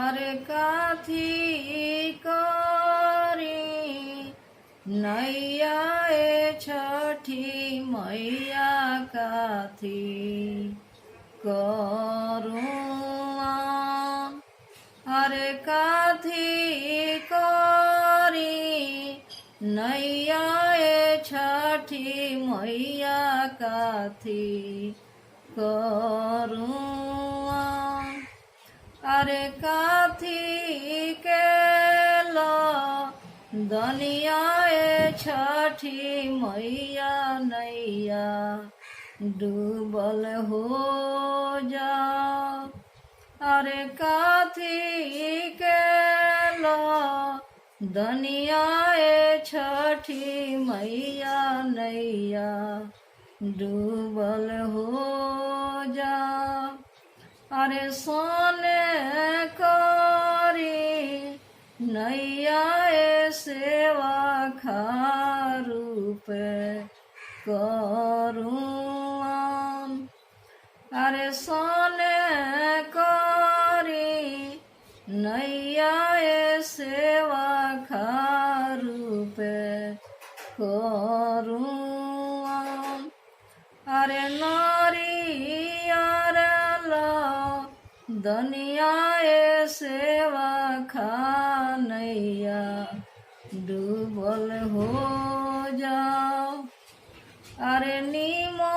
अरे काथी करी नैया ए छठी मैया काथी करुआ अरे काथी करी नैया ए छठी मैया काथी करुआ अरे काथी के लो दनिया ए छठी मैया नैया डूबल हो जा अरे काथी के लो दनिया ए छठी मैया नैया डूबल हो जा अरे सोने करी नैया ए सेवा खारूप करुआ अरे सोने करी नैया ए सेवा खारूप करुआ अरे नारियर दनिया ए सेवा खानैया डूबल हो जाओ अरे नीमो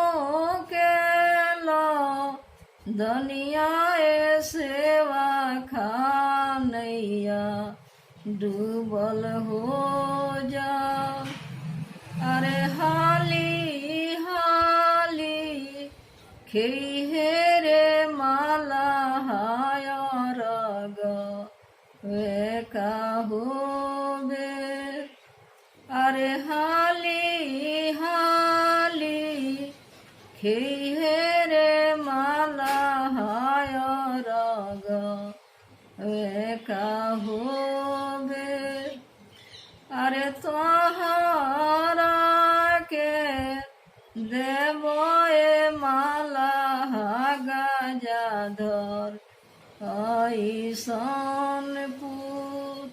के लो दनिया ए सेवा खानैया डूबल हो जाओ अरे हाली हाली खेरे माला हायर वे काहो बे अरे हाली हाली खेरे माला हायर वे काहो बे अरे तोहरा के देवो ए माला गजाधर ऐसन पूत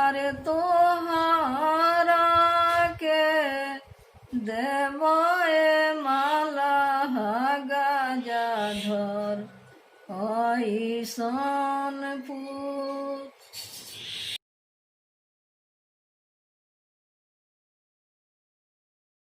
अरे तोहरा के देवो ए माला गजाधर ऐसन